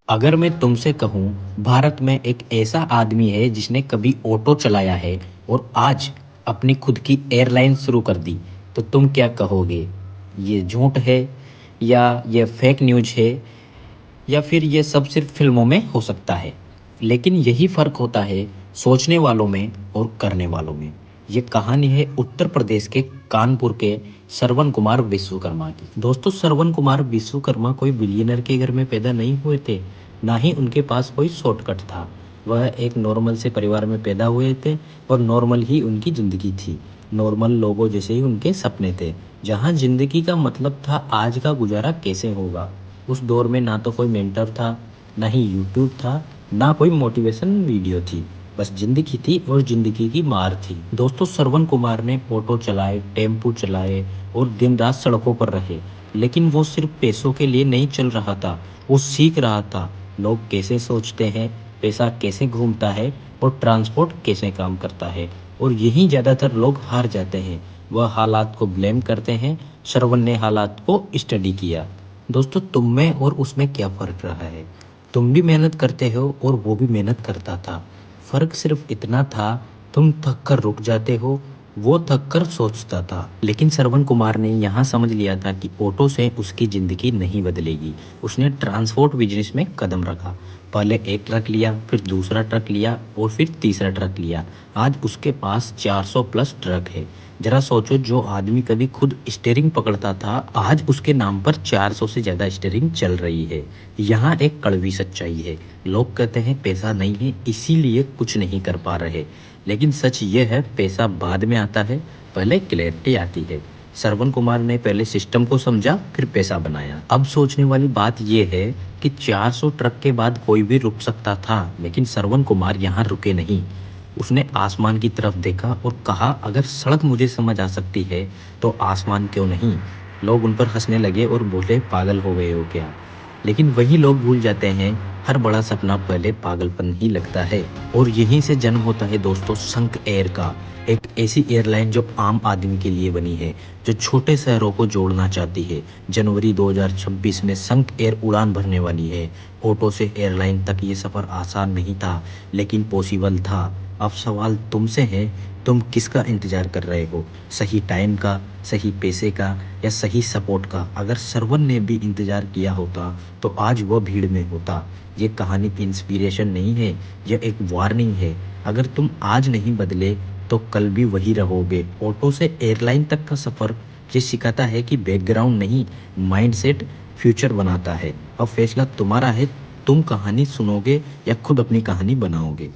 अगर मैं तुमसे कहूँ भारत में एक ऐसा आदमी है जिसने कभी ऑटो चलाया है और आज अपनी खुद की एयरलाइन शुरू कर दी, तो तुम क्या कहोगे? ये झूठ है या ये फेक न्यूज़ है या फिर ये सब सिर्फ फिल्मों में हो सकता है? लेकिन यही फ़र्क होता है सोचने वालों में और करने वालों में। ये कहानी है उत्तर प्रदेश के कानपुर के श्रवण कुमार विश्वकर्मा की। दोस्तों, श्रवण कुमार विश्वकर्मा कोई बिलियनर के घर में पैदा नहीं हुए थे, ना ही उनके पास कोई शॉर्टकट था। वह एक नॉर्मल से परिवार में पैदा हुए थे और नॉर्मल ही उनकी ज़िंदगी थी। नॉर्मल लोगों जैसे ही उनके सपने थे, जहाँ ज़िंदगी का मतलब था आज का गुजारा कैसे होगा। उस दौर में ना तो कोई मेंटर था, ना ही यूट्यूब था, ना कोई मोटिवेशन वीडियो थी। बस ज़िंदगी थी और ज़िंदगी की मार थी। दोस्तों, श्रवण कुमार ने ऑटो चलाए, टेम्पू चलाए और दिन रात सड़कों पर रहे। लेकिन वो सिर्फ पैसों के लिए नहीं चल रहा था, वो सीख रहा था लोग कैसे सोचते हैं, पैसा कैसे घूमता है और ट्रांसपोर्ट कैसे काम करता है। और यही ज़्यादातर लोग हार जाते हैं। वह हालात को ब्लेम करते हैं, श्रवण ने हालात को स्टडी किया। दोस्तों, तुम में और उसमें क्या फ़र्क रहा है? तुम भी मेहनत करते हो और वो भी मेहनत करता था। फ़र्क सिर्फ इतना था, तुम थक कर रुक जाते हो, वो थक कर सोचता था। लेकिन श्रवण कुमार ने यहाँ समझ लिया था कि ऑटो से उसकी ज़िंदगी नहीं बदलेगी। उसने ट्रांसपोर्ट बिजनेस में कदम रखा। पहले एक ट्रक लिया, फिर दूसरा ट्रक लिया और फिर तीसरा ट्रक लिया। आज उसके पास 400 प्लस ट्रक है। जरा सोचो, जो आदमी कभी खुद स्टीयरिंग पकड़ता था, आज उसके नाम पर 400 से ज़्यादा स्टीयरिंग चल रही है। यहाँ एक कड़वी सच्चाई है। लोग कहते हैं पैसा नहीं है इसीलिए कुछ नहीं कर पा रहे, लेकिन सच ये है पैसा बाद में आता है, पहले क्लैरिटी आती है। श्रवण कुमार ने पहले सिस्टम को समझा, फिर पैसा बनाया। अब सोचने वाली बात यह है कि 400 ट्रक के बाद कोई भी रुक सकता था, लेकिन श्रवण कुमार यहाँ रुके नहीं। उसने आसमान की तरफ देखा और कहा, अगर सड़क मुझे समझ आ सकती है तो आसमान क्यों नहीं? लोग उन पर हंसने लगे और बोले, पागल हो गए हो क्या? लेकिन वही लोग भूल जाते हैं, हर बड़ा सपना पहले पागलपन ही लगता है। और यहीं से जन्म होता है दोस्तों संक एयर का। एक ऐसी एयरलाइन जो आम आदमी के लिए बनी है, जो छोटे शहरों को जोड़ना चाहती है। जनवरी 2026 में संक एयर उड़ान भरने वाली है। ऑटो से एयरलाइन तक ये सफ़र आसान नहीं था, लेकिन पॉसिबल था। अब सवाल तुमसे है, तुम किसका इंतजार कर रहे हो? सही टाइम का, सही पैसे का या सही सपोर्ट का? अगर श्रवण ने भी इंतजार किया होता तो आज वह भीड़ में होता। ये कहानी इंस्पिरेशन नहीं है, यह एक वार्निंग है। अगर तुम आज नहीं बदले तो कल भी वही रहोगे। ऑटो से एयरलाइन तक का सफ़र ये सिखाता है कि बैकग्राउंड नहीं, माइंडसेट फ्यूचर बनाता है। अब फैसला तुम्हारा है, तुम कहानी सुनोगे या खुद अपनी कहानी बनाओगे।